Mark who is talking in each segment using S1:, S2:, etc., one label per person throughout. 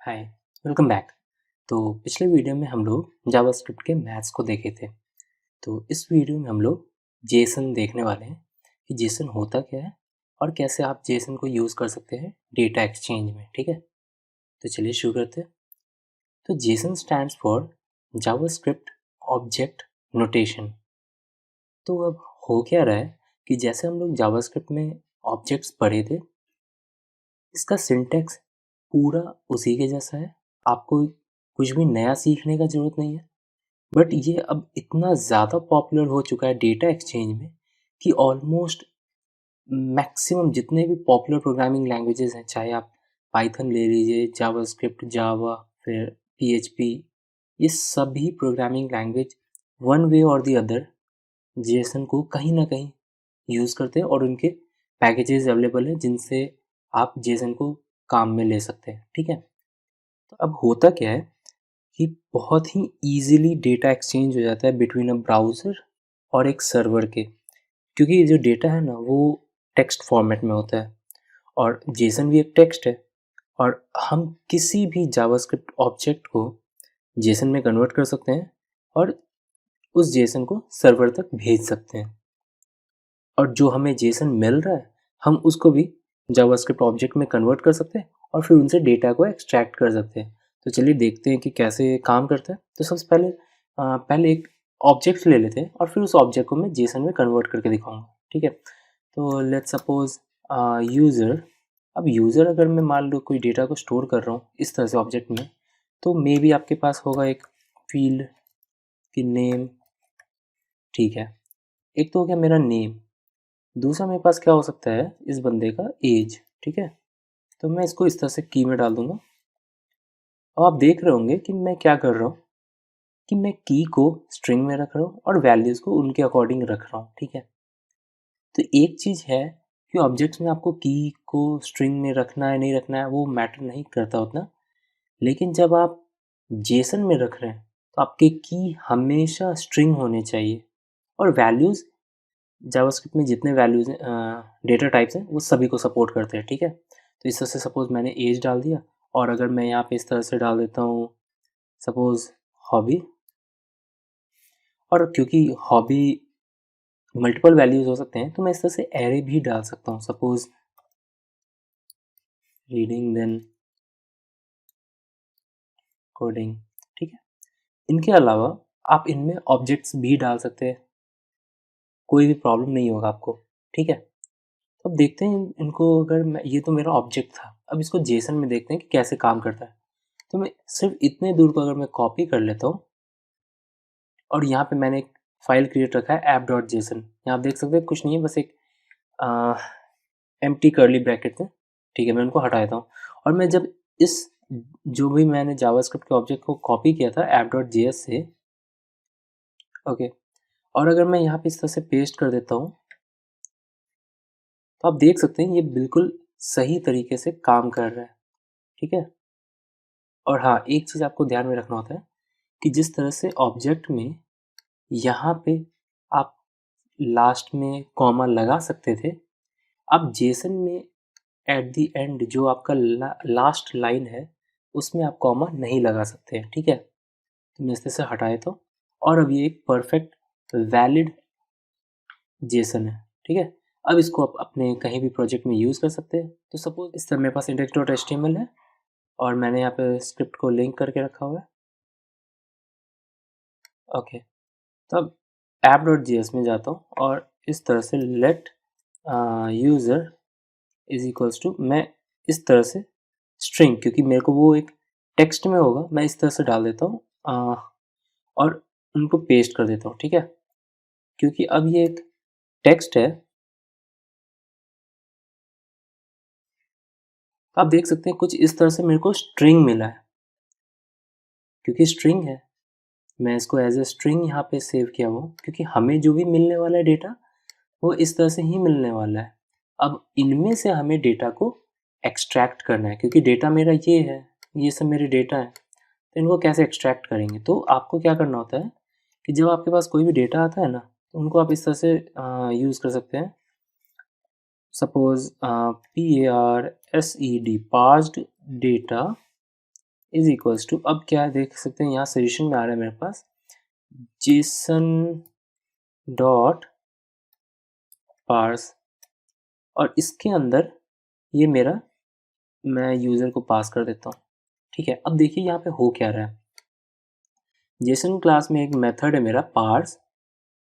S1: हाय, welcome back. तो पिछले video में हम लोग जावास्क्रिप्ट के मैथ्स को देखे थे। तो इस वीडियो में हम लोग जेसन देखने वाले हैं कि जेसन होता क्या है और कैसे आप जेसन को यूज़ कर सकते हैं डेटा एक्सचेंज में। ठीक है, तो चलिए शुरू करते हैं। तो Jason stands for JavaScript object notation. तो अब हो क्या रहा है कि जैसे हम लोग जावास्क्रिप्ट में ऑब्जेक्ट्स पढ़े थे, इसका सिंटैक्स पूरा उसी के जैसा है। आपको कुछ भी नया सीखने का ज़रूरत नहीं है। बट ये अब इतना ज़्यादा पॉपुलर हो चुका है डेटा एक्सचेंज में कि ऑलमोस्ट मैक्सिमम जितने भी पॉपुलर प्रोग्रामिंग लैंग्वेजेस हैं, चाहे आप पाइथन ले लीजिए, जावास्क्रिप्ट, जावा, फिर पीएचपी, ये सभी प्रोग्रामिंग लैंग्वेज वन वे और द अदर जेसन को कहीं ना कहीं यूज़ करते हैं और उनके पैकेजेस अवेलेबल हैं जिनसे आप जेसन को काम में ले सकते हैं। ठीक है, तो अब होता क्या है कि बहुत ही ईज़िली डेटा एक्सचेंज हो जाता है बिटवीन अ ब्राउज़र और एक सर्वर के, क्योंकि जो डेटा है ना वो टेक्स्ट फॉर्मेट में होता है और जेसन भी एक टेक्स्ट है और हम किसी भी जावास्क्रिप्ट ऑब्जेक्ट को जेसन में कन्वर्ट कर सकते हैं और उस जेसन को सर्वर तक भेज सकते हैं। और जो हमें जेसन मिल रहा है हम उसको भी जावास्क्रिप्ट ऑब्जेक्ट में कन्वर्ट कर सकते हैं और फिर उनसे डेटा को एक्सट्रैक्ट कर सकते हैं। तो चलिए देखते हैं कि कैसे काम करता है। तो सबसे पहले एक ऑब्जेक्ट ले लेते हैं और फिर उस ऑब्जेक्ट को मैं जेसन में कन्वर्ट करके दिखाऊंगा। ठीक है, तो लेट्स सपोज यूज़र। अब यूज़र अगर मैं मान लो कोई डेटा को स्टोर कर रहा हूँ इस तरह से ऑब्जेक्ट में, तो मे बी आपके पास होगा एक फील्ड की नेम। ठीक है, एक तो हो गया मेरा नेम, दूसरा मेरे पास क्या हो सकता है इस बंदे का एज। ठीक है, तो मैं इसको इस तरह से की में डाल दूंगा। अब आप देख रहे होंगे कि मैं क्या कर रहा हूँ कि मैं की को स्ट्रिंग में रख रहा हूँ और वैल्यूज़ को उनके अकॉर्डिंग रख रहा हूँ। ठीक है, तो एक चीज़ है कि ऑब्जेक्ट्स में आपको की को स्ट्रिंग में रखना है नहीं रखना है वो मैटर नहीं करता उतना, लेकिन जब आप जेसन में रख रहे हैं तो आपके की हमेशा स्ट्रिंग होने चाहिए और वैल्यूज़ जावास्क्रिप्ट में जितने वैल्यूज़ डेटा टाइप्स हैं वो सभी को सपोर्ट करते हैं। ठीक है, तो इस तरह से सपोज़ मैंने एज डाल दिया और अगर मैं यहाँ पे इस तरह से डाल देता हूँ सपोज़ हॉबी, और क्योंकि हॉबी मल्टीपल वैल्यूज़ हो सकते हैं तो मैं इस तरह से एरे भी डाल सकता हूँ। Suppose reading then coding. ठीक है, इनके अलावा आप इनमें ऑब्जेक्ट्स भी डाल सकते हैं, कोई भी प्रॉब्लम नहीं होगा आपको। ठीक है, तो अब देखते हैं इनको। अगर मैं, ये तो मेरा ऑब्जेक्ट था, अब इसको जेसन में देखते हैं कि कैसे काम करता है। तो मैं सिर्फ इतने दूर को अगर मैं कॉपी कर लेता हूँ और यहाँ पे मैंने एक फाइल क्रिएट रखा है app.json। यहाँ आप देख सकते हैं कुछ नहीं है, बस एक एम्प्टी कर्ली ब्रैकेट है। ठीक है, मैं उनको हटा देता हूँ और मैं जब इस जो भी मैंने जावास्क्रिप्ट के ऑब्जेक्ट को कॉपी किया था app.js से, ओके, और अगर मैं यहाँ पे इस तरह से पेस्ट कर देता हूँ तो आप देख सकते हैं ये बिल्कुल सही तरीके से काम कर रहा है। ठीक है, और हाँ, एक चीज़ आपको ध्यान में रखना होता है कि जिस तरह से ऑब्जेक्ट में यहाँ पे आप लास्ट में कॉमा लगा सकते थे, आप जेसन में एट द एंड जो आपका लास्ट लाइन है उसमें आप कॉमा नहीं लगा सकते हैं। ठीक है, तो मैं इस तरह से हटा देता हूँ और अब ये एक परफेक्ट वैलिड जेसन है। ठीक है, अब इसको आप अपने कहीं भी प्रोजेक्ट में यूज़ कर सकते हैं। तो सपोज इस तरह मेरे पास index.html है और मैंने यहाँ पे स्क्रिप्ट को लिंक करके रखा हुआ है। ओके, तो अब app.js में जाता हूँ और इस तरह से let user is equals to, मैं इस तरह से स्ट्रिंग, क्योंकि मेरे को वो एक टेक्स्ट में होगा, मैं इस तरह से डाल देता हूँ और उनको पेस्ट कर देता हूँ। ठीक है, क्योंकि अब ये एक टेक्स्ट है, आप देख सकते हैं कुछ इस तरह से मेरे को स्ट्रिंग मिला है। क्योंकि स्ट्रिंग है मैं इसको एज ए स्ट्रिंग यहाँ पे सेव किया हुआ, क्योंकि हमें जो भी मिलने वाला है डेटा वो इस तरह से ही मिलने वाला है। अब इनमें से हमें डेटा को एक्सट्रैक्ट करना है, क्योंकि डेटा मेरा ये है, ये सब मेरे डेटा है, तो इनको कैसे एक्सट्रैक्ट करेंगे। तो आपको क्या करना होता है कि जब आपके पास कोई भी डेटा आता है ना, तो उनको आप इस तरह से यूज़ कर सकते हैं। Suppose PARSED parsed data is equals to, अब क्या देख सकते हैं यहाँ सजेशन में आ रहा है मेरे पास जेसन डॉट पार्स, और इसके अंदर ये मेरा मैं यूज़र को पास कर देता हूँ। ठीक है, अब देखिए यहाँ पे हो क्या रहा है। जेसन क्लास में एक मेथड है मेरा पार्स,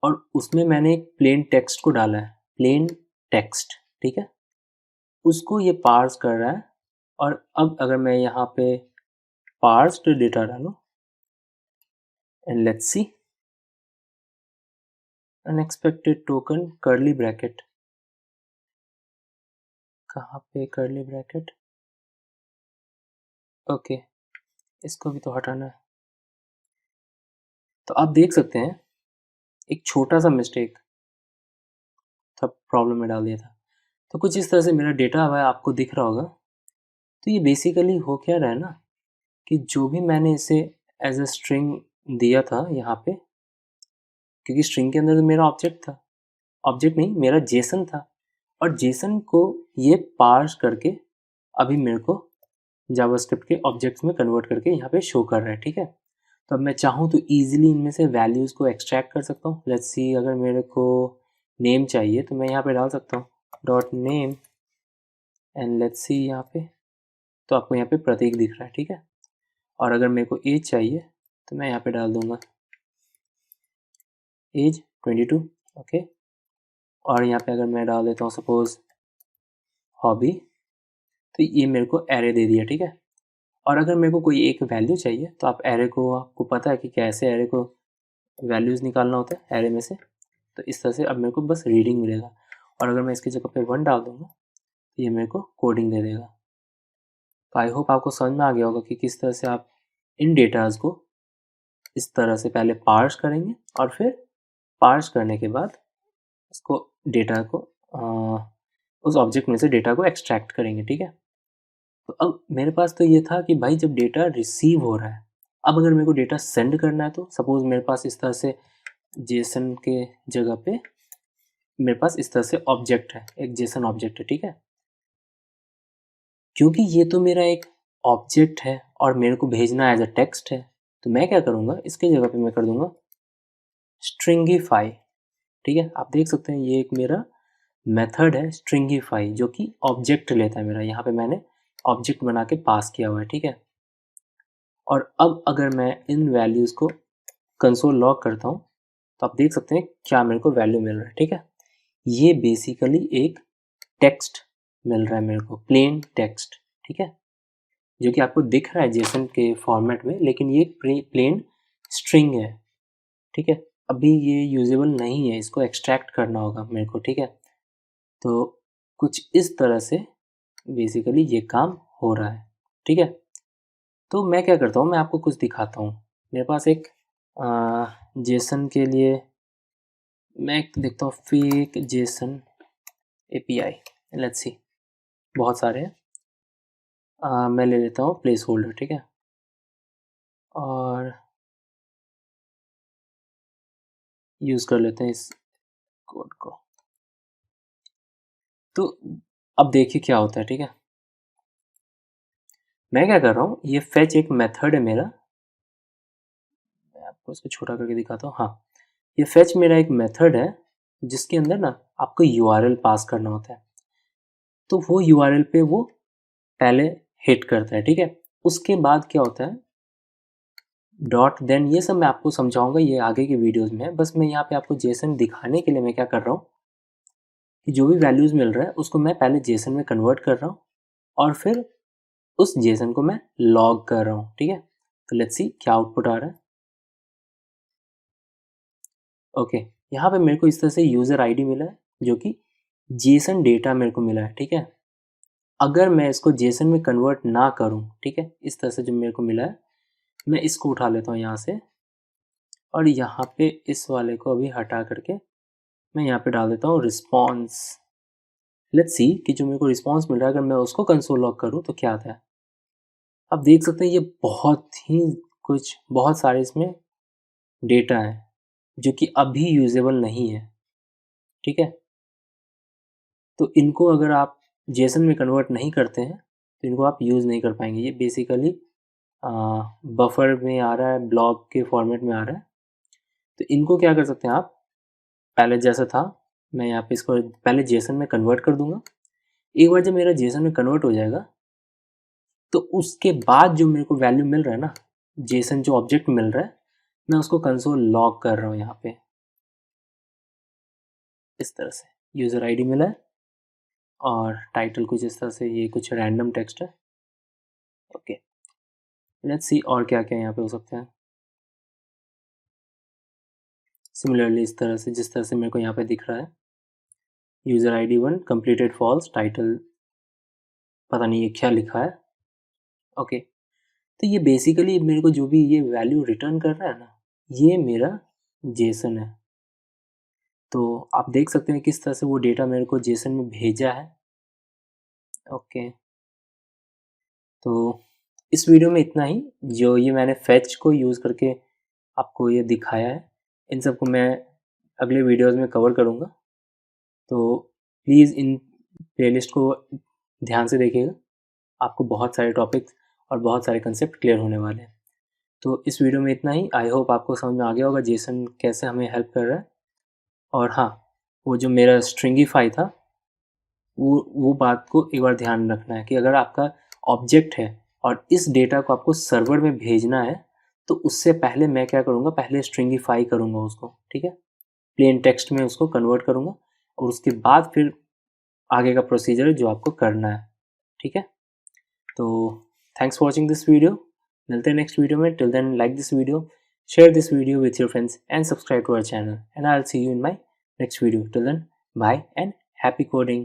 S1: और उसमें मैंने एक प्लेन टेक्स्ट को डाला है, प्लेन टेक्स्ट। ठीक है, उसको ये पार्स कर रहा है। और अब अगर मैं यहाँ पे पार्स्ड डेटा डालूं and let's see unexpected token curly bracket, कहाँ पे कर्ली ब्रैकेट, ओके इसको भी तो हटाना है। तो आप देख सकते हैं एक छोटा सा मिस्टेक था, प्रॉब्लम में डाल दिया था। तो कुछ इस तरह से मेरा डेटा हुआ है, आपको दिख रहा होगा। तो ये बेसिकली हो क्या रहा है ना कि जो भी मैंने इसे एज अ स्ट्रिंग दिया था यहाँ पे, क्योंकि स्ट्रिंग के अंदर तो मेरा ऑब्जेक्ट था, ऑब्जेक्ट नहीं मेरा जेसन था, और जेसन को ये पार्स करके अभी मेरे को जावास्क्रिप्ट के ऑब्जेक्ट्स में कन्वर्ट करके यहाँ पे शो कर रहा है। ठीक है, तो अब मैं चाहूँ तो ईजिली इनमें से वैल्यूज़ को एक्सट्रैक्ट कर सकता हूँ। लेट्स सी, अगर मेरे को नेम चाहिए तो मैं यहाँ पे डाल सकता हूँ dot name and let's see यहाँ पे, तो आपको यहाँ पे प्रतीक दिख रहा है। ठीक है, और अगर मेरे को एज चाहिए तो मैं यहाँ पे डाल दूंगा एज 22। ओके, और यहाँ पे अगर मैं डाल देता हूँ सपोज हॉबी, तो ये मेरे को एरे दे दिया। ठीक है, और अगर मेरे को कोई एक वैल्यू चाहिए तो आप एरे को, आपको पता है कि कैसे एरे को वैल्यूज़ निकालना होता है एरे में से, तो इस तरह से अब मेरे को बस रीडिंग मिलेगा। और अगर मैं इसकी जगह पे 1 डाल दूंगा तो ये मेरे को कोडिंग दे देगा। तो आई होप आपको समझ में आ गया होगा कि किस तरह से आप इन डेटाज को इस तरह से पहले पार्स करेंगे, और फिर पार्स करने के बाद इसको डेटा को उस ऑब्जेक्ट में से डेटा को एक्सट्रैक्ट करेंगे। ठीक है, तो अब मेरे पास तो ये था कि भाई जब डेटा रिसीव हो रहा है, अब अगर मेरे को डेटा सेंड करना है तो सपोज मेरे पास इस तरह से जेसन के जगह पे मेरे पास इस तरह से ऑब्जेक्ट है, एक जेसन ऑब्जेक्ट है। ठीक है, क्योंकि ये तो मेरा एक ऑब्जेक्ट है और मेरे को भेजना एज अ टेक्स्ट है, तो मैं क्या करूँगा, इसके जगह पे मैं कर दूंगा स्ट्रिंगिफाई। ठीक है, आप देख सकते हैं ये एक मेरा मेथड है स्ट्रिंगिफाई, जो कि ऑब्जेक्ट लेता है मेरा। यहाँ पे मैंने ऑब्जेक्ट बना के पास किया हुआ है। ठीक है, और अब अगर मैं इन वैल्यूज़ को कंसोल लॉग करता हूँ तो आप देख सकते हैं क्या मेरे को वैल्यू मिल रहा है। ठीक है, ये बेसिकली एक टेक्स्ट मिल रहा है मेरे को, प्लेन टेक्स्ट। ठीक है, जो कि आपको दिख रहा है जेसन के फॉर्मेट में, लेकिन ये प्लेन स्ट्रिंग है। ठीक है, अभी ये यूजेबल नहीं है, इसको एक्सट्रैक्ट करना होगा मेरे को। ठीक है, तो कुछ इस तरह से बेसिकली ये काम हो रहा है। ठीक है, तो मैं क्या करता हूँ, मैं आपको कुछ दिखाता हूँ। मेरे पास एक जेसन के लिए मैं एक देखता हूँ fake Jason API, let's see, बहुत सारे हैं। मैं ले लेता हूँ प्लेस होल्डर। ठीक है, और यूज़ कर लेते हैं इस कोड को। तो अब देखिए क्या होता है। ठीक है, मैं क्या कर रहा हूँ, ये फेच एक मेथड है मेरा, मैं आपको इसको छोटा करके दिखाता हूँ। हाँ, ये फेच मेरा एक मेथड है जिसके अंदर ना आपको यूआरएल पास करना होता है। तो वो यूआरएल पे वो पहले हिट करता है। ठीक है, उसके बाद क्या होता है डॉट देन, ये सब मैं आपको समझाऊंगा ये आगे की वीडियोस में। बस मैं यहाँ पे आपको जेसन दिखाने के लिए मैं क्या कर रहा हूँ कि जो भी वैल्यूज मिल रहा है उसको मैं पहले जेसन में कन्वर्ट कर रहा हूँ, और फिर उस जेसन को मैं लॉग कर रहा हूँ। ठीक है, तो लेट्स सी क्या आउटपुट आ रहा है। ओके, यहाँ पे मेरे को इस तरह से यूज़र आईडी मिला है जो कि जेसन डेटा मेरे को मिला है। ठीक है, अगर मैं इसको जेसन में कन्वर्ट ना करूँ, ठीक है, इस तरह से जो मेरे को मिला है, मैं इसको उठा लेता हूँ यहाँ से, और यहाँ पे इस वाले को अभी हटा करके मैं यहाँ पे डाल देता हूँ रिस्पॉन्स। लेट्स सी कि जो मेरे को रिस्पॉन्स मिल रहा है, अगर मैं उसको कंसोल लॉग करूँ तो क्या आता है। आप देख सकते हैं ये बहुत सारे इसमें डेटा है जो कि अभी यूजेबल नहीं है। ठीक है, तो इनको अगर आप जेसन में कन्वर्ट नहीं करते हैं तो इनको आप यूज़ नहीं कर पाएंगे। ये बेसिकली बफर में आ रहा है, ब्लॉब के फॉर्मेट में आ रहा है। तो इनको क्या कर सकते हैं आप, पहले जैसा था मैं यहाँ पे इसको पहले जेसन में कन्वर्ट कर दूंगा। एक बार जब मेरा जेसन में कन्वर्ट हो जाएगा तो उसके बाद जो मेरे को वैल्यू मिल रहा है ना, जेसन जो ऑब्जेक्ट मिल रहा है, मैं उसको कंसोल लॉग कर रहा हूँ यहाँ पे इस तरह से। यूज़र आईडी मिला है और टाइटल कुछ इस तरह से, ये कुछ रैंडम टेक्स्ट है। ओके, लेट्स सी और क्या क्या यहाँ पे हो सकता है। सिमिलरली इस तरह से, जिस तरह से मेरे को यहाँ पे दिख रहा है, user ID 1 completed false, title पता नहीं ये क्या लिखा है। ओके, तो ये बेसिकली मेरे को जो भी ये वैल्यू रिटर्न कर रहा है ना, ये मेरा जेसन है। तो आप देख सकते हैं किस तरह से वो डेटा मेरे को जेसन में भेजा है। ओके, तो इस वीडियो में इतना ही। जो ये मैंने फेच को यूज़ करके आपको ये दिखाया है, इन सबको मैं अगले वीडियोस में कवर करूँगा। तो प्लीज़ इन प्लेलिस्ट को ध्यान से देखिएगा, आपको बहुत सारे टॉपिक्स और बहुत सारे कंसेप्ट क्लियर होने वाले हैं। तो इस वीडियो में इतना ही। आई होप आपको समझ में आ गया होगा जेसन कैसे हमें हेल्प कर रहा है। और हाँ, वो जो मेरा स्ट्रिंगीफाई था, वो बात को एक बार ध्यान रखना है कि अगर आपका ऑब्जेक्ट है और इस डेटा को आपको सर्वर में भेजना है, तो उससे पहले मैं क्या करूँगा, पहले स्ट्रिंगीफाई करूँगा उसको, ठीक है, प्लेन टेक्स्ट में उसको कन्वर्ट करूँगा और उसके बाद फिर आगे का प्रोसीजर जो आपको करना है, ठीक है। तो thanks for watching this video, मिलते हैं नेक्स्ट वीडियो में। Till then like this video, share this video with your friends and subscribe to our channel, and I'll see you in my next video. Till then, bye and happy coding.